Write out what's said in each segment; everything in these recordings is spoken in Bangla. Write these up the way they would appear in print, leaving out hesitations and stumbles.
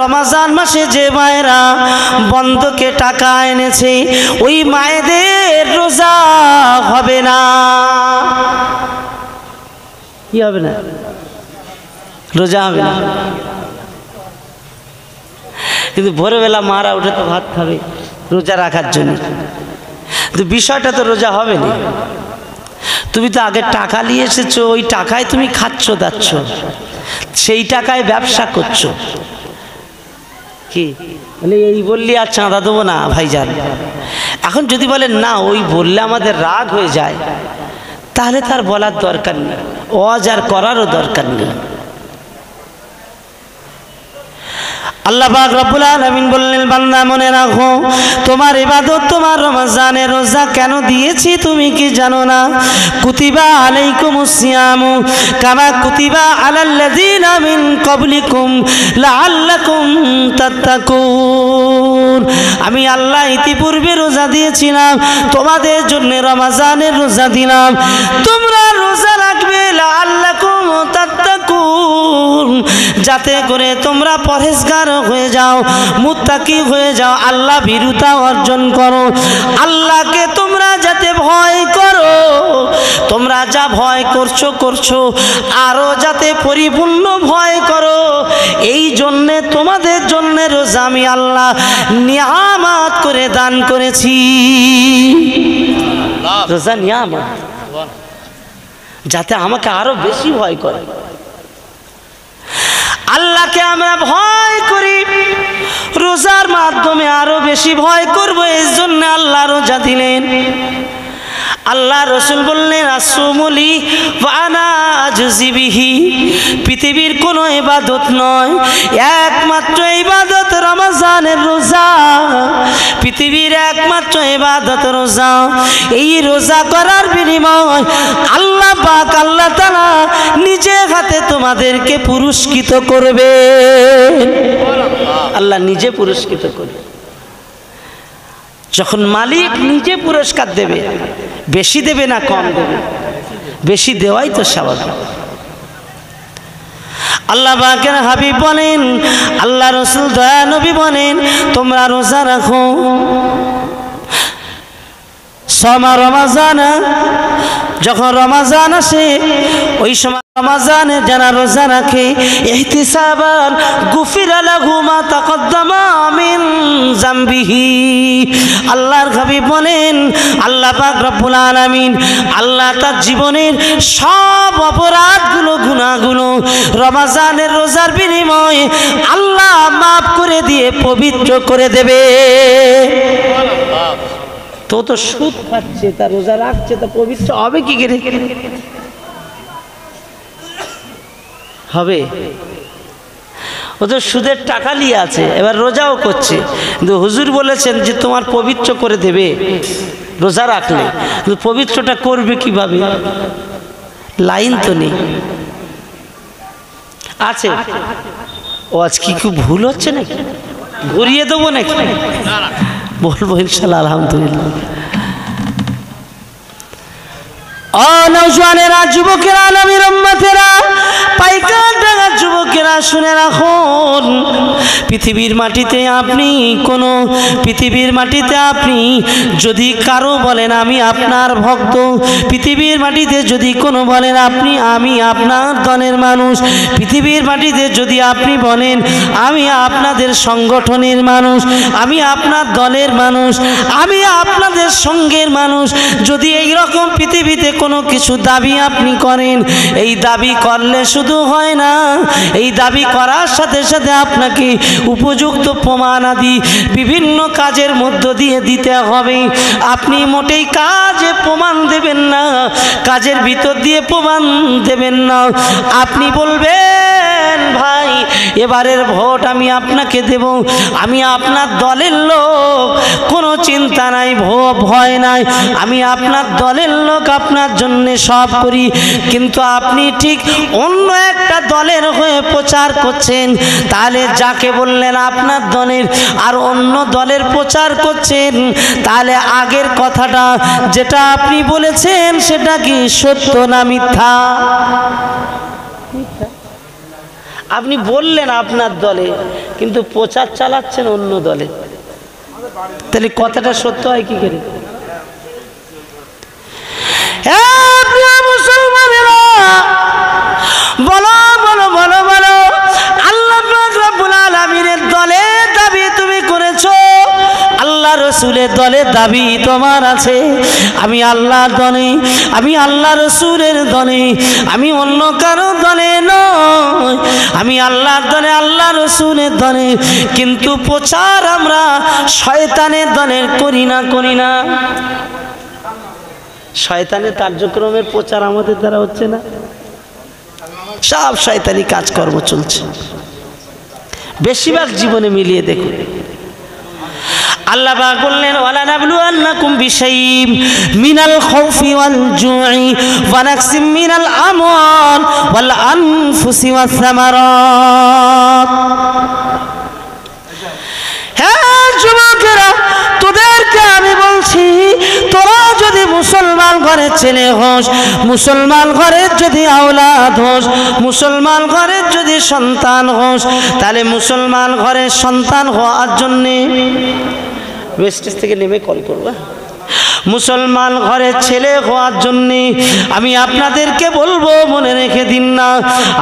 রমজান মাসে যে মায়েরা বন্ধকে টাকা এনেছে ওই মায়েদের রোজা হবে না। কি হবে না? রোজা হবে না। কিন্তু ভোরবেলা মারা উঠে তো ভাত খাবে রোজা রাখার জন্য, কিন্তু বিষয়টা তো রোজা হবে না। তুমি তো আগে টাকা নিয়ে এসেছো, ওই টাকায় তুমি খাচ্ছ দাচ্ছ, সেই টাকায় ব্যবসা করছো। কি বলে এই বললি আর চাঁদা দেবো না ভাইজান। এখন যদি বলেন না ওই বললে আমাদের রাগ হয়ে যায়, তাহলে তার বলার দরকার নেই, ওয়াজ আর করারও দরকার নেই। আল্লাহ পাক রব্বুল আলামিন বললেন, বান্দা মনে রাখো তোমার ইবাদত, তোমার রমজানের রোজা কেন দিয়েছি তুমি কি জানো না? কুতিবা আলাইকুমুস সিয়ামু কামা কুতিবা আলাল্লাযিনা মিন ক্বাবলিকুম লাআল্লাকুম তাত্তাকুন। আমি আল্লাহ ইতিপূর্বে রোজা দিয়েছিলাম, তোমাদের জন্য রমজানের রোজা দিলাম, তোমরা রোজা রাখবে লাআল্লাকুম তাত্তাকুন, যাতে করে তোমরা পরহেজগার হয়ে যাও, মুত্তাকি হয়ে যাও, আল্লাহ ভীরুতা অর্জন করো। আল্লাহকে তোমরা যাতে ভয় করো, তোমরা যা ভয় করছো আরো যাতে পরিপূর্ণ ভয় করো, এই জন্যে তোমাদের জন্য রোজা আমি আল্লাহ নিয়ামত করে দান করেছি। রোজা নিয়ামত, যাতে আমাকে আরো বেশি ভয় করে। আল্লাহকে আমরা ভয় করি, রোজার মাধ্যমে আরো বেশি ভয় করব, এই জন্য আল্লাহ রোজা দিলেন। আল্লাহ রসুল বললেন, আসুমুলি ওয়ানা আজজিবিহি, পৃথিবীর কোনো ইবাদত নয়, একমাত্র ইবাদত রমজানের রোজা, পৃথিবীর একমাত্র ইবাদত রোজা। এই রোজা করার বিনিময় আল্লাহ পাক আল্লাহ তাআলা নিজে হাতে তোমাদেরকে পুরস্কৃত করবে। আল্লাহ নিজে পুরস্কৃত করবে। যখন মালিক নিজে পুরস্কার দেবে, বেশি দেবে না কম দেবে? বেশি দেওয়াই তো স্বাভাবিক। আল্লাহ পাকের হাবিব বলেন, আল্লাহ রসুল দয়া নবী বলেন, তোমরা রোজা রাখো সমা রমাজান, যখন রমাজান আসে ওই সময় রমাজানে যারা রোজা রাখে ইহতিসাবান গুফিরা লাহু মা তাকদ্দামা মিন যামবিহি। আল্লাহর হাবিব বলেন, আল্লাহ পাক রব্বুল আলামিন আল্লাহ তার জীবনের সব অপরাধগুলো গুনাহগুলো রমাজানের রোজার বিনিময়ে আল্লাহ মাফ করে দিয়ে পবিত্র করে দেবে। তো তো সুদ খাচ্ছে, তার রোজা রাখছে, তা পবিত্র হবে কি করে? হবে? ও তো সুদের টাকা নিয়ে আছে, এবার রোজাও করছে, কিন্তু হুজুর বলেছেন যে তোমার পবিত্র করে দেবে রোজা রাখলে, কিন্তু পবিত্রটা করবে কিভাবে? লাইন তো নেই। আছে ও আজ কি খুব ভুল হচ্ছে নাকি? ঘুরিয়ে দেবো নাকি? বলবো ইনশাআল্লাহ আলহামদুলিল্লাহ। ও নওজওয়ানেরা, যুবকেরা, নবীর উম্মতেরা, পাইকার ডাঙ্গার যুবকেরা, শুনে রাখুন, পৃথিবীর মাটিতে আপনি যদি কারো বলেন আমি আপনার ভক্ত, পৃথিবীর মাটিতে যদি কোনো বলেন আমি আপনার দলের মানুষ, পৃথিবীর মাটিতে যদি আপনি বলেন আমি আপনাদের সংগঠনের মানুষ, আমি আপনার দলের মানুষ, আমি আপনাদের সঙ্গের মানুষ, যদি এই রকম পৃথিবীতে কোনো কিছু দাবি আপনি করেন, এই দাবি করলে শুধু হয় না, এই দাবি করার সাথে সাথে আপনাকে উপযুক্ত প্রমাণাদি বিভিন্ন কাজের মধ্য দিয়ে দিতে হবে। আপনি মোটেই কাজে প্রমাণ দেবেন না, কাজের ভিতর দিয়ে প্রমাণ দেবেন না। আপনি বলবেন ভাই এবারের ভোট আমি আপনাকে দেব, আমি আপনার দলের লোক, কোনো চিন্তা নাই, ভয় নাই, আমি আপনার দলের লোক, আপনার জন্য সব করি। কিন্তু আপনি ঠিক অন্য একটা দলের হয়ে প্রচার করছেন, তাহলে যাকে বললেন আপনার দলের আর অন্য দলের প্রচার করছেন, তাহলে আগের কথাটা যেটা আপনি বলেছেন সেটা কি সত্য না মিথ্যা? আপনি বললেন আপনার দলে, কিন্তু প্রচার চালাচ্ছেন অন্য দলে, তাহলে কথাটা সত্য হয় কি করে? মুসলমানেরা বলো বলো বলো বলো, আল্লাহ পাক রব্বুল আলামিনের দলে দাবি তুমি করেছো, আল্লাহ রসুলের দলে দাবি তোমার আছে। আমি আল্লাহর দলে, আমি আল্লাহ রসুলের দলে, আমি অন্য কারো দলে নয়, আমি আল্লাহর দলে, আল্লাহ রসুলের দলে। কিন্তু প্রচার আমরা শয়তানের দলের করি না, করি না। শয়তানের কার্যক্রমের প্রচার আমাদের দ্বারা হচ্ছে না, সব শয়তানি কাজকর্ম চলছে বেশিরভাগ জীবনে মিলিয়ে দেখুন। আল্লাহ পাক বললেন ওয়ালা নাবলুয়ান্নাকুম বিশাইইম মিনাল খাউফি ওয়াল জুই ওয়া নাকসিম মিনাল আমওয়াল ওয়াল আনফুসি ওয়াস সামারাত। হ্যাঁ যুবকেরা, তোদেরকে আমি বলছি, তোরা যদি মুসলমান ঘরের ছেলে হোস, মুসলমান ঘরের যদি আওলাদ হোস, মুসলমান ঘরের যদি সন্তান হোস, তাহলে মুসলমান ঘরের সন্তান হওয়ার জন্যে ওয়েস্টেজ থেকে নেমে কল করবা। মুসলমান ঘরের ছেলে হওয়ার জন্যে আমি আপনাদেরকে বলবো, মনে রেখে দিন না,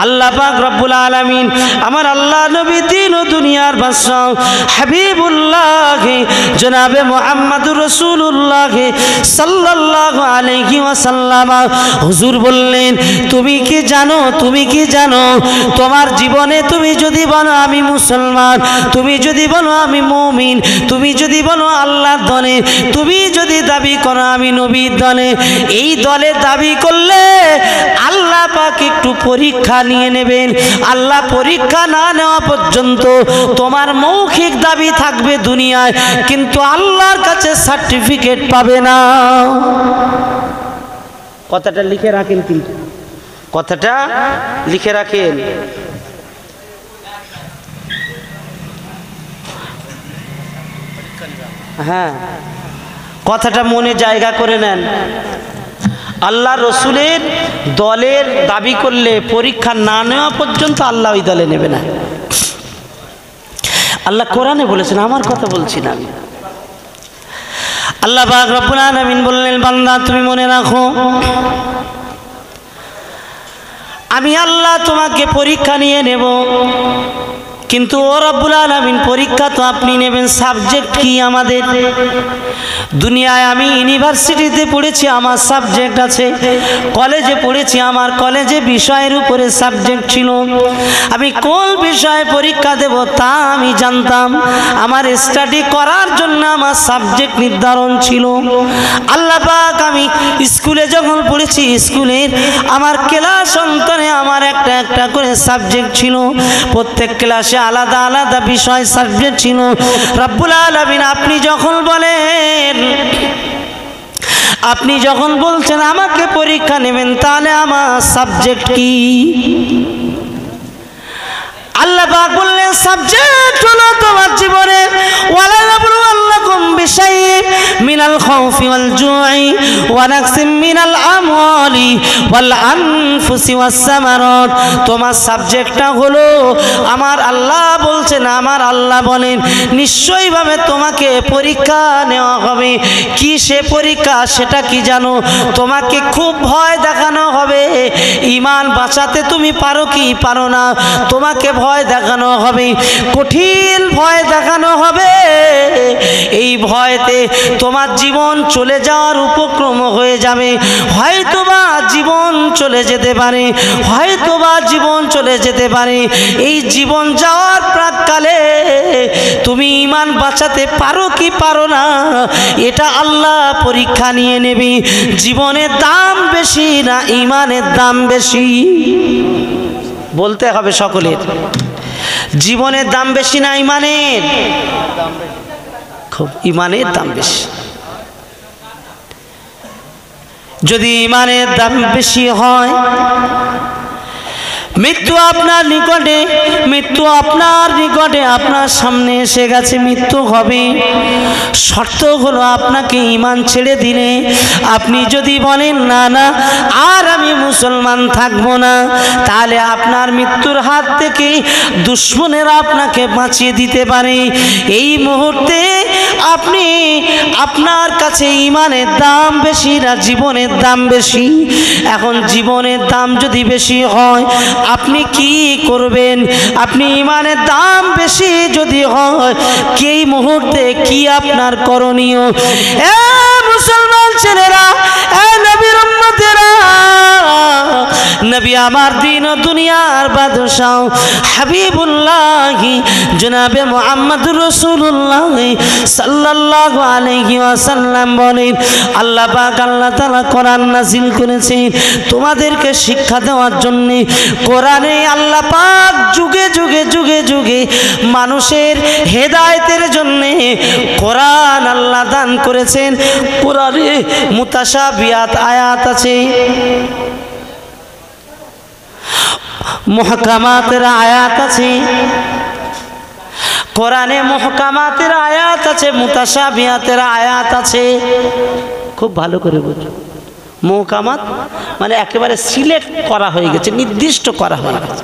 আল্লাহ পাক রব্বুল আলামিন আমার আল্লাহ নবী দিন ও দুনিয়ার বাদশা হাবিবুল্লাহ জনাবে মুহাম্মদুর রাসূলুল্লাহ সাল্লাল্লাহু আলাইহি ওয়াসাল্লাম হুজুর বললেন, তুমি কি জানো, তুমি কি জানো, তোমার জীবনে তুমি যদি বলো আমি মুসলমান, তুমি যদি বলো আমি মুমিন, তুমি যদি বলো আল্লাহর দলে, তুমি যদি দাবি করো আমি নবীর দলে, এই দলে দাবি করলে আল্লাহ পাক একটু পরীক্ষা নিয়ে নেবেন। আল্লাহ পরীক্ষা না নেওয়া পর্যন্ত তোমার মৌখিক দাবি থাকবে দুনিয়ায়, কিন্তু আল্লাহর কাছে সার্টিফিকেট পাবে না। কথাটা লিখে রাখেন, কিন্তু কথাটা লিখে রাখেন। হ্যাঁ, কথাটা মনে জায়গা করে নেন। আল্লাহ রসুলের দলের দাবি করলে পরীক্ষা না নেওয়া পর্যন্ত আল্লাহ ওই দলে নেবে না। আল্লাহ কোরআনে বলেছেন, আমার কথা বলছি না আমি। আল্লাহ পাক রব্বুল আলামিন বললেন, বান্দা তুমি মনে রাখো, আমি আল্লাহ তোমাকে পরীক্ষা নিয়ে নেব, কিন্তু ও রব্বুল আলামিন পরীক্ষা তো আপনি নেবেন। সাবজেক্ট কি আমাদের? দুনিয়ায় আমি ইউনিভার্সিটিতে পড়েছি, আমার সাবজেক্ট আছে, কলেজে পড়েছি, আমার কলেজে বিষয়ের উপরে সাবজেক্ট ছিল। আমি কোন বিষয়ে পরীক্ষা দেব তা আমি জানতাম, আমার স্টাডি করার জন্য আমার সাবজেক্ট নির্ধারণ ছিল। আল্লাহ পাক আমি স্কুলে যখন পড়েছি, স্কুলের আমার ক্লাস অন্তরে আমার একটা একটা করে সাবজেক্ট ছিল, প্রত্যেক ক্লাসে আলাদা আলাদা বিষয় সাবজেক্ট ছিল। রব্বুল আলামিন আপনি যখন বলেন, আপনি যখন বলছেন আমাকে পরীক্ষা নেবেন, তাহলে আমার সাবজেক্ট কি? আল্লাহ পাক বললেন সাবজেক্ট হলো তোমার জীবনে ওয়ালা নাবলুয়ান্নাকুম বিশাইইন মিনাল খাউফি ওয়াল জুই ওয়া নাকসিম মিনাল আমওয়ালি ওয়াল আনফুসি ওয়াস সামারাত। তোমার সাবজেক্টটা হলো, আমার আল্লাহ বলছেন, আমার আল্লাহ বলেন নিশ্চয়ইভাবে তোমাকে পরীক্ষা নেওয়া হবে। কি সে পরীক্ষা? সেটা কি জানো? তোমাকে খুব ভয় দেখানো হবে, ঈমান বাঁচাতে তুমি পারো কি পারো না, তোমাকে ভয় দেখানো হবে, কঠিন ভয় দেখানো হবে। এই ভয়তে তোমার জীবন চলে যাওয়ার উপক্রম হয়ে যাবে, হয়তোবা জীবন চলে যেতে পারে, হয়তোবা জীবন চলে যেতে পারে। এই জীবন যাওয়ার প্রাককালে তুমি ঈমান বাঁচাতে পারো কি পারো না, এটা আল্লাহ পরীক্ষা নিয়ে নেবে। জীবনের দাম বেশি না ঈমানের দাম বেশি? বলতে হবে সকলের, জীবনের দাম বেশি না ঈমানের? খুব ঈমানের দাম বেশি। যদি ঈমানের দাম বেশি হয়, মৃত্যু আপনার নিকটে, মৃত্যু আপনার নিকটে, আপনার সামনে এসে গেছে, মৃত্যু হবে। শর্ত হলো আপনাকে ঈমান ছেড়ে দিলে, আপনি যদি বলেন না না আর আমি মুসলমান থাকবো না, তাহলে আপনার মৃত্যুর হাত থেকে দুশমনেরা আপনাকে বাঁচিয়ে দিতে পারে। এই মুহূর্তে আপনি, আপনার কাছে ঈমানের দাম বেশি না জীবনের দাম বেশি? এখন জীবনের দাম যদি বেশি হয় আপনি কি করবেন? আপনি ঈমানের দাম বেশি যদি হয় এই মুহূর্তে কি আপনার করণীয়? এ মুসলমান ছেলেরা, এ নবীর উম্মতেরা, নবী আমার দিন ও দুনিয়ার বাদশাহ হাবিবুল্লাহ জনাবে মুহাম্মদুর রাসূলুল্লাহ সাল্লাল্লাহু আলাইহি ওয়াসাল্লাম বলেন, আল্লাহ পাক আল্লাহ তাআলা কোরআন নাযিল করেছেন তোমাদেরকে শিক্ষা দেওয়ার জন্য। কোরআনে আল্লাহ পাক যুগে যুগে যুগে যুগে মানুষের হেদায়েতের জন্য কোরআন আল্লাহ দান করেছেন। কোরআনে মুতাশাবিহাত আয়াত আছে, মুহকামাতের আয়াত আছে। কোরআনে মুহকামাতের আয়াত আছে, মুতাশাবিহাতের আয়াত আছে। খুব ভালো করে বুঝুন, মুহকামাত মানে একেবারে সিলেক্ট করা হয়ে গেছে, নির্দিষ্ট করা হয়ে গেছে।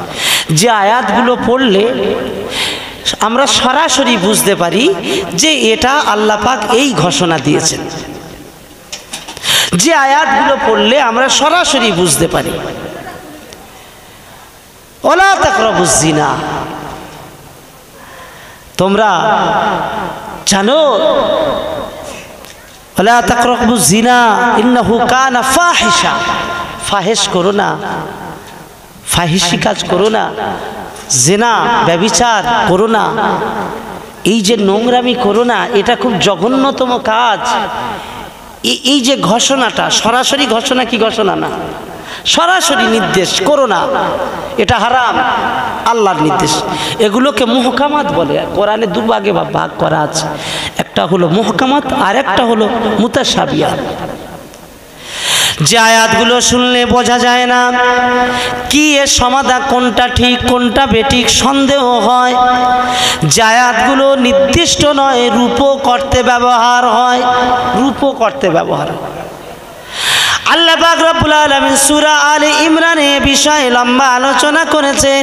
যে আয়াতগুলো পড়লে আমরা সরাসরি বুঝতে পারি যে এটা আল্লাহ পাক এই ঘোষণা দিয়েছেন। যে আয়াতগুলো পড়লে আমরা সরাসরি বুঝতে পারি, ওলা তাকরাবুজ জিনা, তোমরা জানো ওলা তাকরাবুজ জিনা ইন্নাহু কানা ফাহিশা, ফাহিশ করো না, ফাহিশি কাজ করো না, জিনা ব্যভিচার করো না, এই যে নোংরামি করো না, এটা খুব জঘন্যতম কাজ। এই যে ঘোষণাটা, সরাসরি ঘোষণা কি ঘোষণা না, সরাসরি নির্দেশ করো না, এটা হারাম, আল্লাহর নির্দেশ। এগুলোকে মুহকামাত বলে। কোরআনে দুভাগে ভাগ করা আছে, একটা হলো মুহকামাত আর একটা হলো মুতাশাবিহাত। যে আয়াতগুলো শুনলে বোঝা যায় না কি এর সমাধান, কোনটা ঠিক কোনটা বেঠিক সন্দেহ হয়। যে আয়াতগুলো নির্দিষ্ট নয়, রূপক অর্থে ব্যবহার হয়, রূপক অর্থে ব্যবহার হয়। আল্লাহ পাক রব্বুল আলামিন সূরা আলে ইমরানে বিষয়ে লম্বা আলোচনা করেছেন।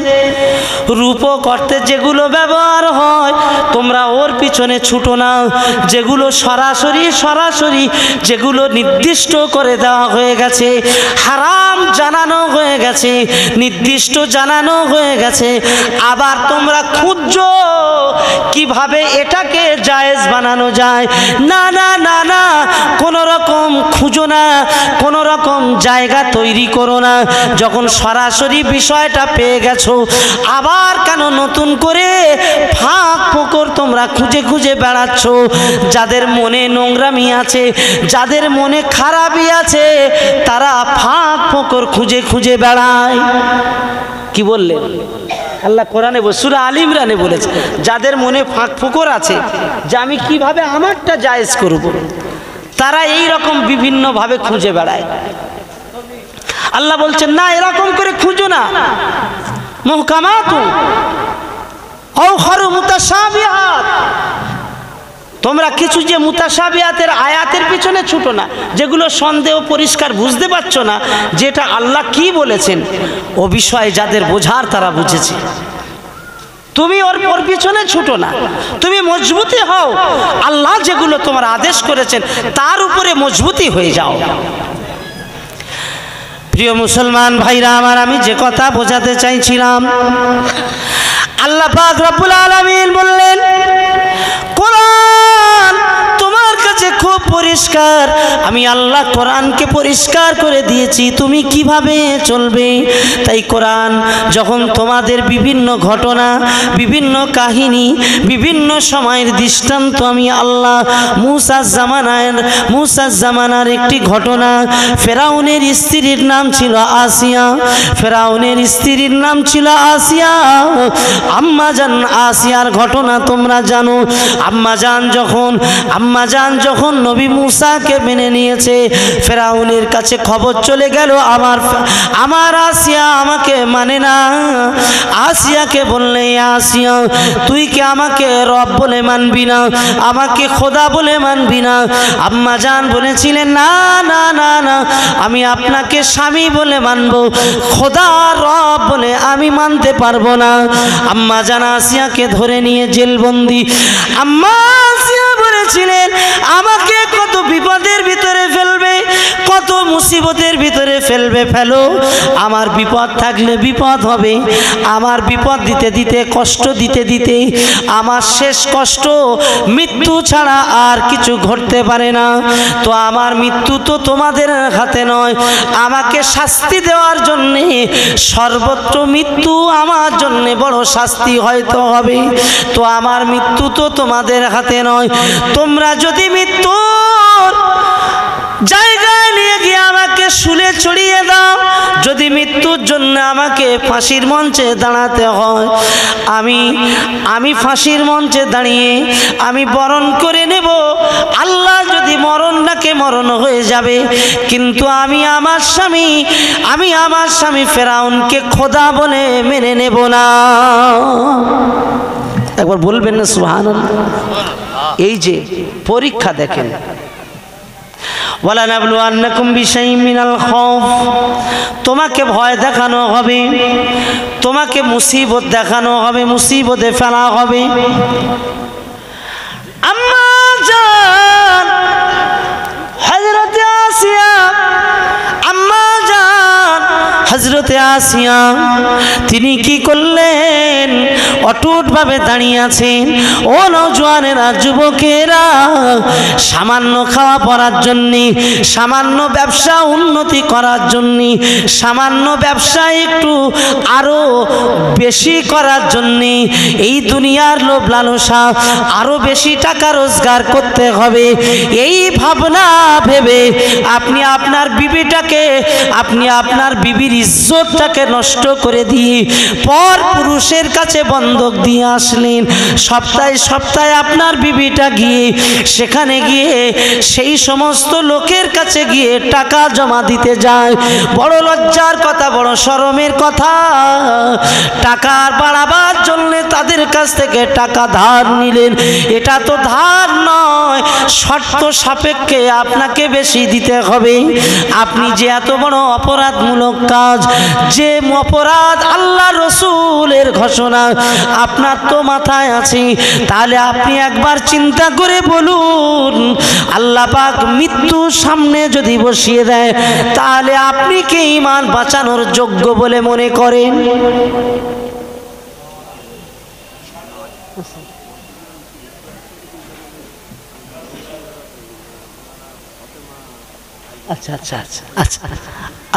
রূপক অর্থে যেগুলো ব্যবহার হয় তোমরা ওর পিছনে ছুটো না, যেগুলো সরাসরি সরাসরি যেগুলো নির্দিষ্ট করে দেওয়া হয়ে গেছে, হারাম জানানো হয়ে গেছে, নির্দিষ্ট জানানো হয়ে গেছে, আবার তোমরা খুঁজছো কিভাবে এটাকে জায়েজ বানানো যায়। না না না না, কোনো রকম খুঁজো না, কোনো রকম জায়গা তৈরি করো না। যখন সরাসরি বিষয়টা পেয়ে গেছো, আবার কেন নতুন করে ফাঁক ফোকর তোমরা খুঁজে খুঁজে বেড়াচ্ছ? যাদের মনে নোংরামি আছে, যাদের মনে খারাপই আছে, তারা ফাঁক ফোকর খুঁজে খুঁজে বেড়ায়। কি বললেন? আল্লাহ কোরআনে সূরা আলে ইমরানে বলেছে, যাদের মনে ফাঁক ফোকর আছে যে আমি কিভাবে আমারটা জায়েজ করব, তারা এই রকম বিভিন্ন ভাবে খুঁজে বেড়ায়। আল্লাহ বলছেন না, এরকম করে খুঁজো না। মুহকামাতু আও খারু মুতাশাবিহাত, তোমরা কিছু যে মুতাশাবিহাতের আয়াতের পিছনে ছুটো না, যেগুলো সন্দেহ পরিষ্কার বুঝতে পারছো না যেটা আল্লাহ কি বলেছেন, ও বিষয়ে যাদের বোঝার তারা বুঝেছে। তুমি ওর পিছনে ছুটো না, তুমি মজবুতি হও, আল্লাহ যেগুলো তোমার আদেশ করেছেন তার উপরে মজবুতি হয়ে যাও। প্রিয় মুসলমান ভাইরা আমার, আমি যে কথা বোঝাতে চাইছিলাম, আল্লাহ পাক রব্বুল আলামিন বললেন কোরআন তোমার কাছে খুব পরিষ্কার, আমি আল্লাহ কোরআনকে পরিষ্কার করে দিয়েছি তুমি কিভাবে চলবে। তাই কোরআন যখন তোমাদের বিভিন্ন ঘটনা, বিভিন্ন কাহিনী, বিভিন্ন সময়ের দৃষ্টান্ত, আমি আল্লাহ মুসার জামানার একটি ঘটনা, ফেরাউনের স্ত্রীর নাম ছিল আসিয়া, ফেরাউনের স্ত্রীর নাম ছিল আসিয়া। আম্মাজান আসিয়ার ঘটনা তোমরা জানো। আম্মাজান যখন নবী মুসাকে মেনে নিয়ে দিয়েছে। ফেরাউনের কাছে খবর চলে গেল আমার আসিয়া আমাকে মানে না। আসিয়াকে বললে, আসিয়া তুই কি আমাকে রব বলে মানবি না, আমাকে খোদা বলে মানবি না? আম্মা জান বলেছিলেন, না না না না, আমি আপনাকে স্বামী বলে মানব, খোদা রব বলে আমি মানতে পারবো না। আম্মা জান আসিয়াকে ধরে নিয়ে জেলবন্দি। আম্মা আসিয়া বলেছিলেন, আমাকে কত বিপদের ভিতরে ফেলবে, কত মুসিবতের ভিতরে ফেলবে, ফেলো, আমার বিপদ থাকলে বিপদ হবে। আমার বিপদ দিতে দিতে, কষ্ট দিতে দিতে আমার শেষ কষ্ট মৃত্যু ছাড়া আর কিছু ঘটতে পারে না। তো আমার মৃত্যু তো তোমাদের হাতে নয়, আমাকে শাস্তি দেওয়ার জন্যে সর্বত্র মৃত্যু আমার জন্যে বড় শাস্তি হয়তো হবে। তো আমার মৃত্যু তো তোমাদের হাতে নয়, তোমরা যদি মৃত্যুর জায়গায় নিয়ে গিয়ে আমাকে শুলে চড়িয়ে দাও, যদি মৃত্যুর জন্য আমাকে ফাঁসির মঞ্চে দাঁড়াতে হয়, আমি ফাঁসির মঞ্চে দাঁড়িয়ে আমি বরণ করে নেব। আল্লাহ যদি মরণ ডাকে মরণ হয়ে যাবে, কিন্তু আমি আমার স্বামী ফেরাউনকে খোদা বলে মেনে নেব না। একবার বলবেন না সুবহানাল্লাহ? এই যে পরীক্ষা দেখেন, ওয়ালানাবলুয়ান্নাকুম বিশাইইম মিনাল খাউফ, তোমাকে ভয় দেখানো হবে, তোমাকে মুসিবত দেখানো হবে, মুসিবতে ফেলা হবে। আম্মা জান হযরতে আসিয়া, আম্মা জান হযরতে আসিয়া তিনি কি করলেন? অটুটভাবে দাঁড়িয়ে আছেন। ও নওজোয়ানেরা, যুবকেরা, সামান্য খাওয়া পড়ার জন্যে, সামান্য ব্যবসা উন্নতি করার জন্যে, সামান্য ব্যবসা একটু আরো বেশি করার জন্যে, এই দুনিয়ার লোভ লালসা, আরো বেশি টাকা রোজগার করতে হবে, এই ভাবনা ভেবে আপনি আপনার বিবিটাকে, আপনি আপনার বিবির ইজ্জতটাকে নষ্ট করে দিয়ে পর পুরুষের কাছে বন্ধক দিয়ে আসলেন। সপ্তাহে সপ্তাহে আপনার বিবিটা গিয়ে সেখানে গিয়ে সেই সমস্ত লোকের কাছে গিয়ে টাকা জমা দিতে যায়। বড় লজ্জার কথা, বড় শরমের কথা। টাকা বাড়াবার জন্য তাদের কাছ থেকে টাকা ধার নিলেন। এটা তো ধার নয়, শর্ত সাপেক্ষে আপনাকে বেশি দিতে হবে। আপনি যে এত বড় অপরাধমূলক কাজ, যে অপরাধ আল্লাহ রসুলের ঘোষণা আপনার তো মাথায় আছে, তাহলে আপনি একবার চিন্তা করে বলুন, আল্লাহ পাক মৃত্যুর সামনে যদি বসিয়ে দেয়, তাহলে আপনি কি ঈমান বাঁচানোর যোগ্য বলে মনে করেন? আচ্ছা আচ্ছা আচ্ছা আচ্ছা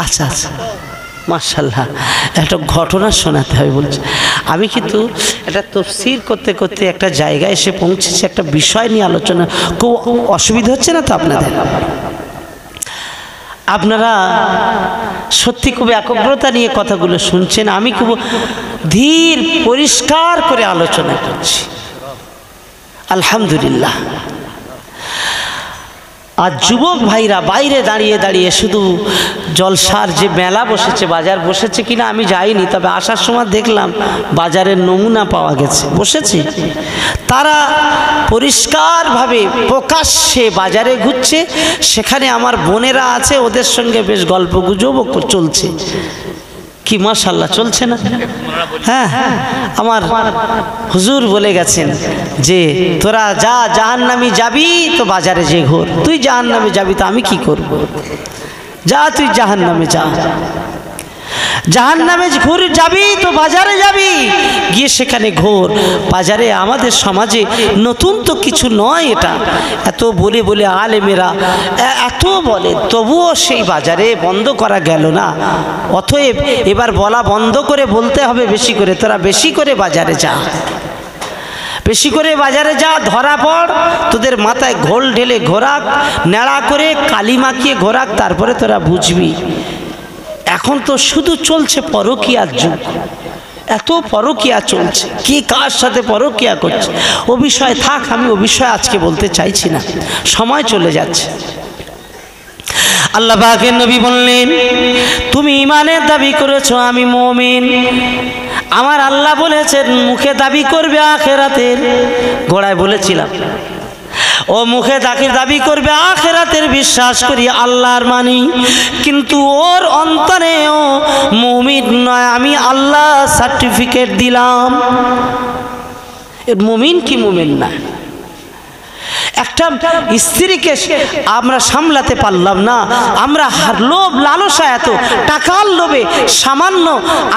আচ্ছা আচ্ছা মাশাআল্লাহ, একটা ঘটনা শোনাতে হবে বলছে। আমি কিন্তু এটা তাফসীর করতে করতে একটা জায়গায় এসে পৌঁছেছি, একটা বিষয় নিয়ে আলোচনা। খুব অসুবিধা হচ্ছে না তো আপনাদের? আপনারা সত্যি খুব একাগ্রতা নিয়ে কথাগুলো শুনছেন, আমি খুব ধীর পরিষ্কার করে আলোচনা করছি। আলহামদুলিল্লাহ। আর যুবক ভাইরা বাইরে দাঁড়িয়ে দাঁড়িয়ে শুধু জলসার যে মেলা বসেছে, বাজার বসেছে কিনা আমি যাইনি, তবে আসার সময় দেখলাম বাজারের নমুনা পাওয়া গেছে, বসেছে। তারা পরিষ্কারভাবে প্রকাশ্যে বাজারে ঘুরছে, সেখানে আমার বোনেরা আছে, ওদের সঙ্গে বেশ গল্প গুজবও চলছে। কি মাশাআল্লাহ, চলছে না? হ্যাঁ, আমার হুজুর বলে গেছেন যে তোরা যা জাহান্নামী যাবি তো বাজারে যে ঘোর, তুই জাহান্নামে যাবি তো আমি কি করব? যা তুই জাহান্নামে যা, জাহান্নামে ঘুর যাবি তো বাজারে যাবি, গিয়ে সেখানে ঘোর। বাজারে আমাদের সমাজে নতুন তো কিছু নয়, এটা এত বলে বলে আলেমেরা এত বলে, তবুও সেই বাজারে বন্ধ করা গেল না। অতএব এবার বলা বন্ধ করে বলতে হবে বেশি করে, তোরা বেশি করে বাজারে যা, বেশি করে বাজারে যা, ধরা পড়, তোদের মাথায় ঘোল ঢেলে ঘোরাক, নেড়া করে কালি মাখিয়ে ঘোরাক, তারপরে তোরা বুঝবি। এখন তো শুধু চলছে পরকীয়ার যুগ, এত পরকীয়া চলছে, কে কার সাথে পরকীয়া করছে ও বিষয় থাক, আমি ও বিষয়ে আজকে বলতে চাইছি না, সময় চলে যাচ্ছে। আল্লাহ পাকের নবী বললেন, তুমি ঈমানের দাবি করেছো আমি মুমিন। আমার আল্লাহ বলেছেন মুখে দাবি করবে আখিরাতের, গোড়ায় বলেছিলাম ও মুখে দাবি করবে আখিরাতের বিশ্বাস করি আল্লাহর মানি, কিন্তু ওর অন্তরে ও মুমিন নয়, আমি আল্লাহ সার্টিফিকেট দিলাম এর মুমিন কি মুমিন না। একটা স্ত্রীকে আমরা সামলাতে পারলাম না, আমরা লোভ লালসা, এত টাকার লোভে সামান্য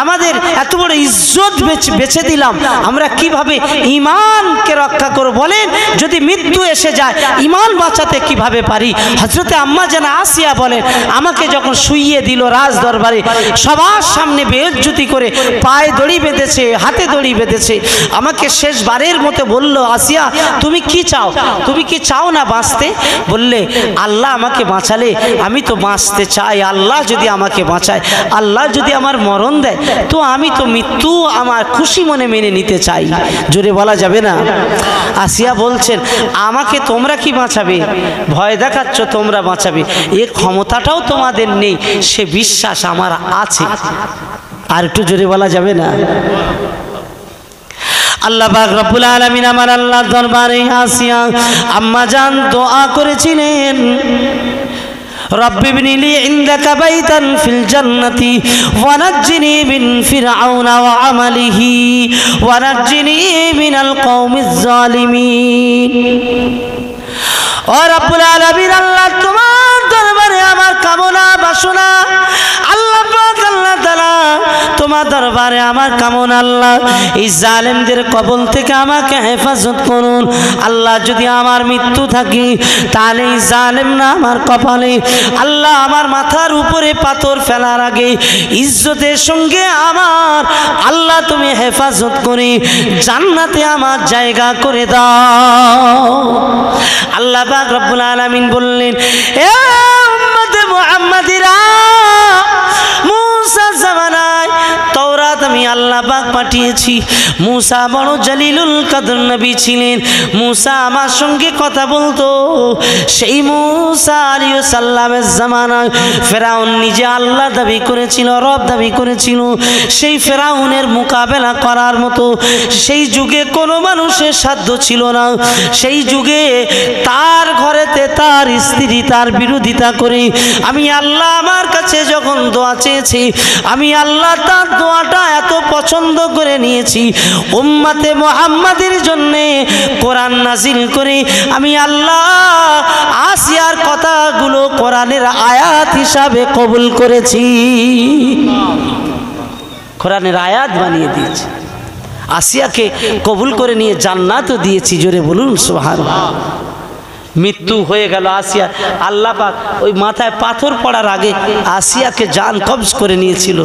আমাদের এত বড় ইজ্জত বেচে দিলাম, আমরা কিভাবে ঈমানকে রক্ষা করব বলেন? যদি মৃত্যু এসে যায় ঈমান বাঁচাতে কিভাবে পারি? হযরতে আম্মা জান আসিয়া বলেন, আমাকে যখন শুইয়ে দিল রাজ দরবারে, সবার সামনে বেইজ্জতি করে পায়ে দড়ি বেঁধেছে, হাতে দড়ি বেঁধেছে, আমাকে শেষবারের মতো বলল, আসিয়া তুমি কি চাও? তুমি কি চাও না বাঁচতে? বললে আল্লাহ আমাকে বাঁচালে আমি তো বাঁচতে চাই, আল্লাহ যদি আমাকে বাঁচায়, আল্লাহ যদি আমার মরণ দেয় তো আমি তো মৃত্যু আমার খুশি মনে মেনে নিতে চাই। জোরে বলা যাবে না? আসিয়া বলছেন, আমাকে তোমরা কি বাঁচাবে? ভয় দেখাচ্ছ তোমরা বাঁচাবে, এ ক্ষমতাটাও তোমাদের নেই, সে বিশ্বাস আমার আছে। আর একটু জোরে বলা যাবে না? আল্লাহ পাক রব্বুল আলামিন আমার আল্লাহর দরবারে আসিয়া আম্মা জান দোয়া করেছিলেন, রব্বি ইবনিলি ইনদাকা বাইতান ফিল জান্নাতি ওয়া নাজ্জিনি মিন ফিরআউনা ওয়া আমালিহি ওয়া নাজ্জিনি মিনাল কওমিজ জালিমিন। ও রব্বুল আলামিন, আল্লাহ তোমার দরবারে আমার কামনা বাসনা, আল্লাহ পাক আল্লাহ তাআলা তোমার দরবারে আমার কামনা, আল্লাহ এই জালেমদের কবল থেকে আমাকে হেফাজত করুন। আল্লাহ যদি আমার মৃত্যু থাকে তাহলে এই জালেম না আমার কপালে, আল্লাহ আমার মাথার উপরে পাথর ফেলার আগে ইজ্জতের সঙ্গে আমার আল্লাহ তুমি হেফাজত করে জান্নাতে আমার জায়গা করে দাও। আল্লাহ পাক রব্বুল আলামিন বললেন, এ উম্মতে মুহাম্মাদিরা, মুসা জামানায় তাওরাত আমি আল্লাহ পাক পাঠিয়েছি। মুসা বড় জলিলুল কদর নবী ছিলেন, মুসা আমার সঙ্গে কথা বলতো। সেই মুসা আলাইহিস সালামের জামানায় ফেরাউন নিজে আল্লাহ দাবি করেছিল, রব দাবি করেছিল। সেই ফেরাউনের মোকাবেলা করার মতো সেই যুগে কোনো মানুষের সাধ্য ছিল না। সেই যুগে তার ঘরেতে তার স্ত্রী তার বিরোধিতা করে আমি আল্লাহ আমার কাছে যখন দোয়া চেয়েছি, আমি আল্লাহ তার দোয়াটা এত পছন্দ করে নিয়েছি, উম্মতে মুহাম্মাদের জন্যে কোরআন নাজিল করে আমি আল্লাহ আসিয়ার কথাগুলো কোরআনের আয়াত হিসাবে কবুল করেছি, কোরআনের আয়াত বানিয়ে দিয়েছি। আসিয়াকে কবুল করে নিয়ে জান্নাতও দিয়েছি। জোরে বলুন সুবহানাল্লাহ। মৃত্যু হয়ে গেল আসিয়া, আল্লাহ পাক ওই মাথায় পাথর পড়ার আগে আসিয়াকে জান কবজ করে নিয়েছিল।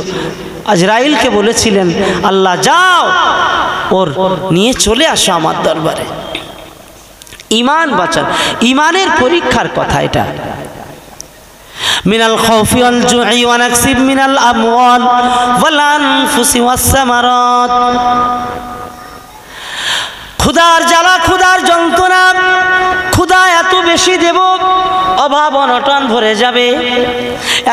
আজরাইলকে বলেছিলেন, আল্লাহ যাও ওর নিয়ে চলে আসো আমার দরবারে। ঈমান বাঁচান, ঈমানের পরীক্ষার কথা এটা। মিনাল খাউফি ওয়াল জুই ওয়া নাকসিব মিনাল আমওয়াল ওয়াল আনফুসি ওয়াস সামারাত। ক্ষুধার জ্বালা, ক্ষুধার যন্ত্রণা, ক্ষুধা এত বেশি দেব অভাব অনটন ভরে যাবে।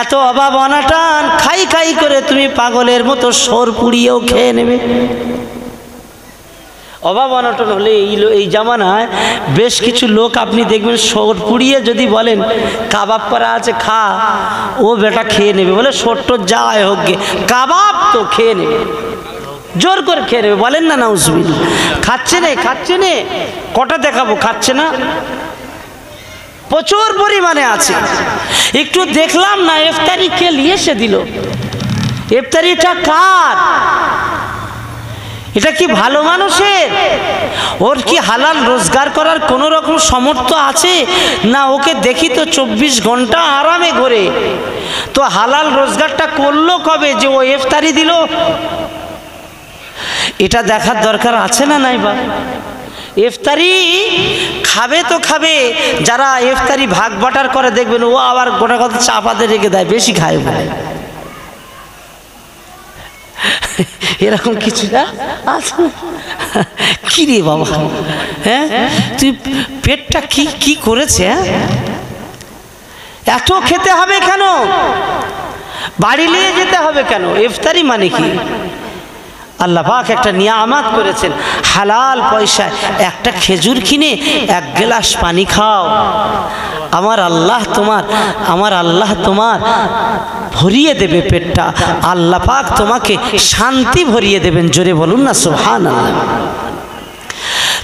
এত অভাব অনটন খাই খাই করে তুমি পাগলের মতো সর পুড়িয়েও খেয়ে নেবে। অভাব অনটন হলে এই জামানায় বেশ কিছু লোক আপনি দেখবেন সর পুড়িয়ে যদি বলেন কাবাব করা আছে খা, ও বেটা খেয়ে নেবে, বলে সরটোর যাওয়াই হোক গে, কাবাব তো খেয়ে নেবে, জোর করে খেয়ে নেবে। বলেন না নাউজুবিল্লাহ। খাচ্ছে না, খাচ্ছে না, কটা দেখাবো, খাচ্ছে না, প্রচুর পরিমাণে আছে। একটু দেখলাম না ইফতারি কে নিয়ে এসে দিল, ইফতারিটা কার? এটা কি ভালো মানুষের? ওর কি হালাল রোজগার করার কোনো রকম সামর্থ্য আছে? না ওকে দেখি তো 24 ঘন্টা আরামে ঘোরে, তো হালাল রোজগারটা করলো কবে যে ও ইফতারি দিল? এটা দেখার দরকার আছে না নাই? বা ইফতারি খাবে তো খাবে, যারা ইফতারি ভাগ বাটার করে দেখবেন ও আবার গোটা কথা চাপাতে রেখে দেয়, বেশি খায় বলে। এরকম কিছু না আছে? কি রে বাবা, হ্যাঁ তুই পেটটা কি কি করেছে? এত খেতে হবে কেন? বাড়ি নিয়ে যেতে হবে কেন? ইফতারি মানে কি? আল্লাহ পাক একটা নিয়ামত করেছেন, হালাল পয়সায় একটা খেজুর কিনে এক গ্লাস পানি খাও, আমার আল্লাহ তোমার ভরিয়ে দেবে পেটটা। আল্লাহ পাক তোমাকে শান্তি ভরিয়ে দেবেন। জোরে বলুন না সুবহানাল্লাহ।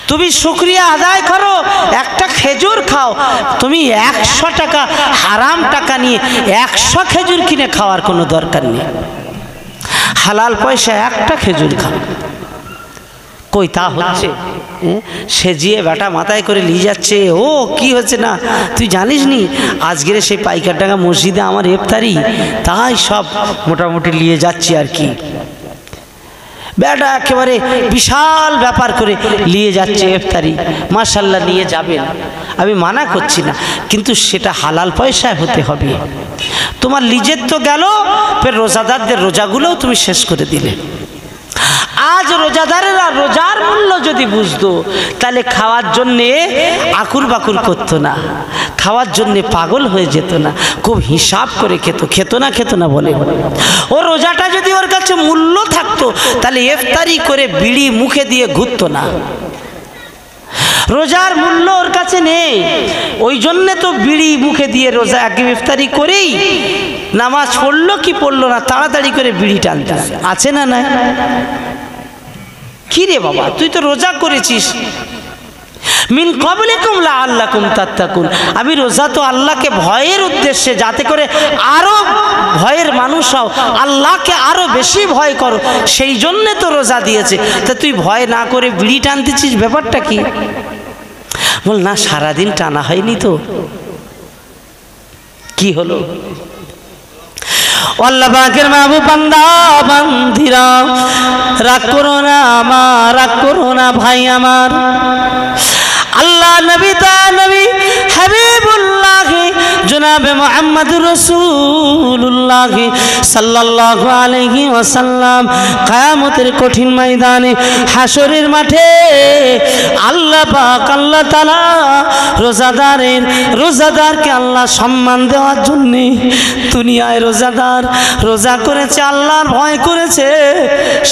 তুমি শুকরিয়া আদায় করো, একটা খেজুর খাও। তুমি 100 টাকা হারাম টাকা নিয়ে 100 খেজুর কিনে খাওয়ার কোনো দরকার নেই। হালাল পয়সা একটা খেজুর খাও। কই তা হচ্ছে? সেজিয়ে বেটা মাথায় করে নিয়ে যাচ্ছে। ও কি হচ্ছে না তুই জানিস নি? আজকের সেই পাইকারডাঙ্গা মসজিদে আমার ইফতারি, তাই সব মোটামুটি নিয়ে যাচ্ছি আর কি। বেটা একেবারে বিশাল ব্যাপার করে নিয়ে যাচ্ছে ইফতারি। মাশাআল্লাহ, নিয়ে যাবেন, আমি মানা করছি না, কিন্তু সেটা হালাল পয়সায় হতে হবে। তোমার লিজের তো গেল, ফের রোজাদারদের রোজাগুলোও তুমি শেষ করে দিলে। আজ রোজাদারেরা রোজার মূল্য যদি বুঝতো, তাহলে খাওয়ার জন্যে আকুর বাকুর করতো না, খাওয়ার জন্যে পাগল হয়ে যেত না, খুব হিসাব করে খেত না বলে। ও রোজাটা যদি ওর কাছে মূল্য থাকতো, তাহলে ইফতারি করে বিড়ি মুখে দিয়ে ঘুরতো না। রোজার মূল্য ওর কাছে নেই, ওই জন্যে তো বিড়ি মুখে দিয়ে রোজা আগে ইফতারি করেই নামাজ পড়লো কি পড়লো না, তাড়াতাড়ি করে বিড়ি টানতে আছে না? না কি রে বাবা, তুই তো রোজা করেছিস। মিন ক্বাবলিকুম লাআল্লাকুম তাত্তাকুন। আমি রোজা তো আল্লাহকে ভয়ের উদ্দেশ্যে, যাতে করে আরো ভয়ের মানুষ হও, আল্লাহকে আরো বেশি ভয় করো, সেই জন্যে তো রোজা দিয়েছে। তা তুই ভয় না করে বিড়ি টানতেছিস, ব্যাপারটা কি? বল না, সারাদিন টানা হয়নি তো, কি হলো? আল্লাহ পাকের মাহবুব বান্দা বান্দিরা, রাগ করো না আমার, রাগ করো না ভাই আমার। আল্লাহ নবী তা নবী হাবিবুল্লাহ জনাবে মুহাম্মদুর রাসূলুল্লাহ সাল্লাল্লাহু আলাইহি ওয়াসাল্লাম কিয়ামতের কঠিন ময়দানে, হাসরের মাঠে আল্লাহ পাক, আল্লাহ তাআলা রোজাদারকে আল্লাহ সম্মান দেওয়ার জন্য দুনিয়ায় রোজা করেছে, আল্লাহর ভয় করেছে,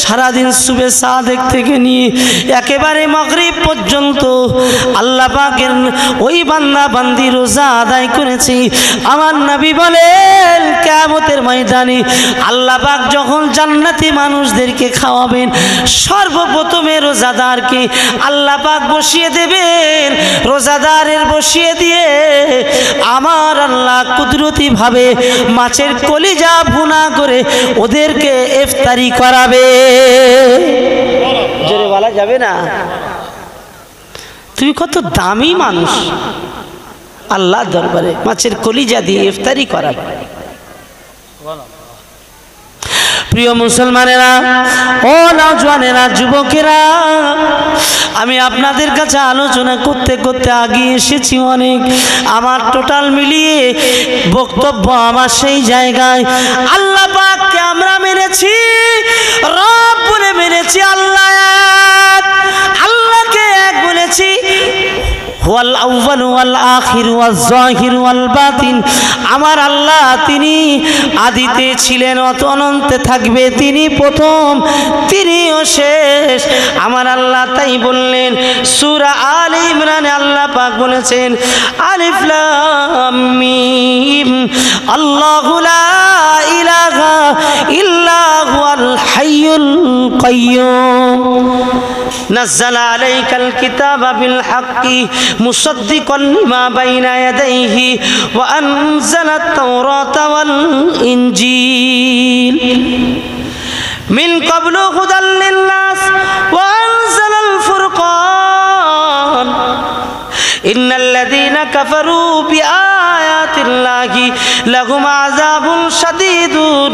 সারাদিন সুবে সাদেক থেকে নিয়ে একেবারে মাগরিব পর্যন্ত আল্লাহ পাকের ওই বান্দা বান্দি রোজা আদায় করেছে। আমার নবী বলেন, কিয়ামতের ময়দানে আল্লাহ পাক যখন জান্নাতি মানুষদেরকে খাওয়াবেন, সর্বপ্রথমে রোজাদারকে আল্লাহ পাক বসিয়ে দেবেন। রোজাদারের বসিয়ে দিয়ে আমার আল্লাহ কুদরতি ভাবে মাছের কলিজা ভুনা করে ওদেরকে ইফতারি করাবে। জোরে বলা যাবে না? তুমি কত দামি মানুষ, আল্লাহ দরবারে মাছের কলিজা দিয়ে ইফতারি করাবে। প্রিয় মুসলমানেরা, ও নওজওয়ানেরা, যুবকেরা, আমি আপনাদের কাছে আলোচনা করতে করতে আগিয়ে এসেছি অনেক। আমার টোটাল মিলিয়ে বক্তব্য আমার সেই জায়গায়, আল্লাহ পাককে আমরা মেনেছি, রব বলে মেনেছি, আল্লাহকে এক বলেছি। হুয়াল আউয়াল ওয়াল আখির ওয়াল যাহির ওয়াল বাতিন। আমার আল্লাহ তিনি আদিতে ছিলেন, অনন্তে থাকবে, তিনি প্রথম, তিনিও শেষ। আমার আল্লাহ তাই বললেন সূরা আলে ইমরানে আল্লাহ পাক বলেছেন, আলিফ লাম মিম, আল্লাহু লা ইলাহা ইল্লা হুয়াল হাইয়ুল কাইয়্যুম, নাযালা আলাইকাল কিতাবা বিল হাক্কি মুসাদ্দিকান লিমা বাইনা ইয়াদাইহি ওয়া আনজালাত তাওরাতা ওয়াল ইনজিল মিন ক্বাবলু হুদাল লিন-নাস ওয়া আনজালাল ফুরকান ইন্নাল্লাযীনা কাফারু বিআয়াতিল্লাহি লাহুম আযাবুন শাদীদুন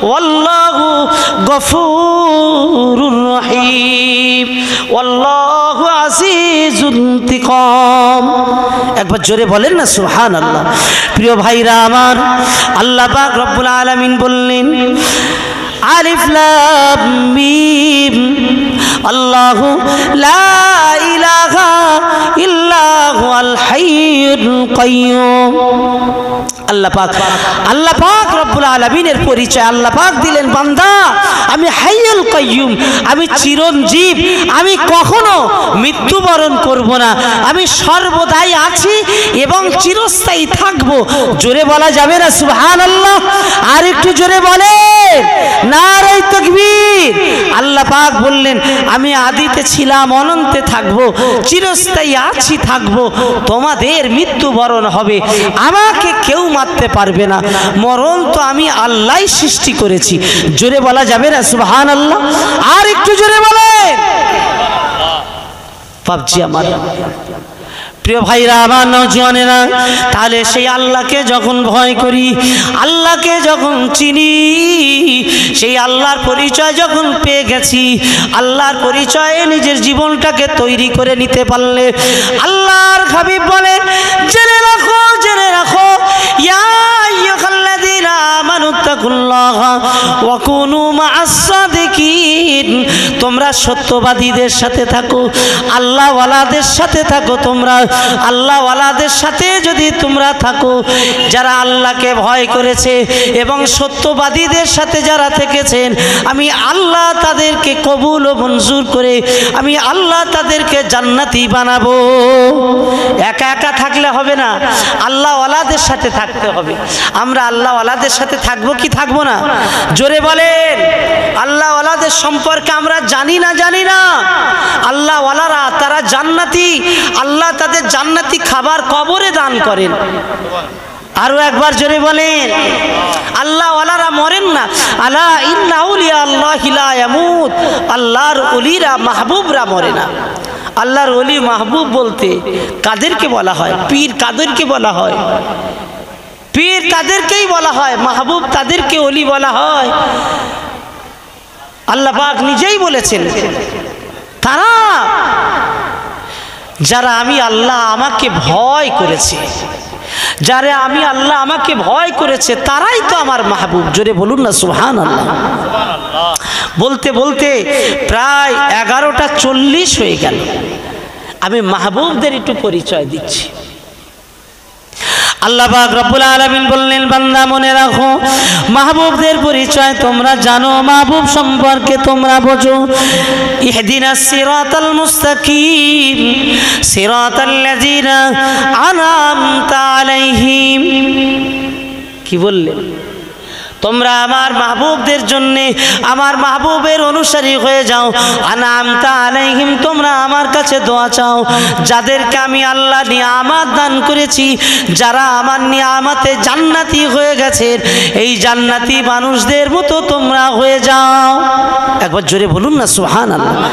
ওয়াল্লাহু গফুরুর রহিম ওয়াল্লাহু আজিজুন ইন্তিকাম। একবার জোরে বলেন না সুবহানাল্লাহ। প্রিয় ভাইরা আমার, আল্লাহ পাক রব্বুল আলামিন বললেন, আলিফ লাম মিম, আল্লাহু লা ইলাহা ইল্লা হুয়াল হাইয়ুল কাইয়্যুম। আল্লাহ পাক রব্বুল আলামিনের পরিচয় আল্লাহ পাক দিলেন, বান্দা আমি হাইয়ুল কাইয়ুম, আমি চিরঞ্জীব, আমি কখনো মৃত্যুবরণ করব না, আমি সর্বদাই আছি এবং চিরস্থায়ী থাকবো। জোরে বলা যাবে না সুবহানাল্লাহ? আর একটু জোরে বলেন নারে তাকবীর। আল্লাহ পাক বললেন আমি আদিতে ছিলাম, অনন্তে থাকবো, চিরস্থায়ী আছি, থাকবো। তোমাদের মৃত্যুবরণ হবে, আমাকে কেউ মারতে পারবে না, মরণ তো আমি আল্লাহই সৃষ্টি করেছি। জোরে বলা যাবে না সুবহানাল্লাহ? আর একটু জোরে বলেন। পাবজি আমার প্রিয় ভাইরা, আমার নওজওয়ানেরা, তাহলে সেই আল্লাহকে যখন ভয় করি, আল্লাহকে যখন চিনি, সেই আল্লাহর পরিচয় যখন পেয়ে গেছি, আল্লাহর পরিচয়ে নিজের জীবনটাকে তৈরি করে নিতে পারলে, আল্লাহর হাবিব বলেন জেনে রাখো, জেনে রাখো, ইয়া আইয়ুহাল্লাযীনা আমানুত্তাকুল্লাহা ওয়া কুনু মা'আস সাদিকিন। তোমরা সত্যবাদীদের সাথে থাকো, আল্লাহওয়ালাদের সাথে থাকো। তোমরা আল্লাহওয়ালাদের সাথে যদি তোমরা থাকো, যারা আল্লাহকে ভয় করেছে এবং সত্যবাদীদের সাথে যারা থেকেছেন, আমি আল্লাহ তাদেরকে কবুল ও মঞ্জুর করে আমি আল্লাহ তাদেরকে জান্নাতি বানাবো। একা একা থাকলে হবে না, আল্লাহওয়ালাদের সাথে থাকতে হবে। আমরা আল্লাহওয়ালাদের সাথে থাকবো কি থাকবো না? জোরে বলেন। আল্লাহওয়ালাদের সম্পর্কে আমরা জানি না, জানি না? আল্লাহওয়ালারা তারা জান্নাতি, আল্লাহ তাদের জান্নাতি খাবার কবরে দান করেন। আরো একবার জোরে বলেন। আল্লাহওয়ালারা মরেন না। আলা ইন্না আউলিয়া আল্লাহি লা ইয়ামুত। আল্লাহর ওলিরা মাহবুবরা মরে না। আল্লাহর ওলি মাহবুব বলতে কাদেরকে বলা হয়? পীর কাদেরকে বলা হয়? পীর তাদেরকেই বলা হয়, মাহবুব তাদেরকে ওলি বলা হয়। আল্লাহ পাক নিজেই বলেছেন, তারা যারা আমি আল্লাহ আমাকে ভয় করেছে, যারা আমি আল্লাহ আমাকে ভয় করেছে, তারাই তো আমার মাহবুব। জোরে বলুন না সুবহানাল্লাহ। বলতে বলতে প্রায় 11:40 হয়ে গেল। আমি মাহবুবদের একটু পরিচয় দিচ্ছি। আল্লাহ পাক রব্বুল আলামিন বললেন, বান্দা মনে রাখো মাহবুবদের পরিচয় তোমরা জানো, মাহবুব সম্পর্কে তোমরা বোঝো। ইহদিনাস সিরাতাল মুস্তাকিম সিরাতাল্লাযিনা আনআমতা আলাইহিম। কি বললেন? তোমরা আমার মাহবুবদের জন্য আমার মাহবুবের অনুসারী হয়ে যাও। আনআমতা আলাইহিম, তোমরা আমার কাছে দোয়া চাও, যাদেরকে আমি আল্লাহ নিয়ামত দান করেছি, যারা আমার নিয়ামতে জান্নাতি হয়ে গেছেন, এই জান্নাতি মানুষদের মতো তোমরা হয়ে যাও। একবার জোরে বলুন না সুবহানাল্লাহ।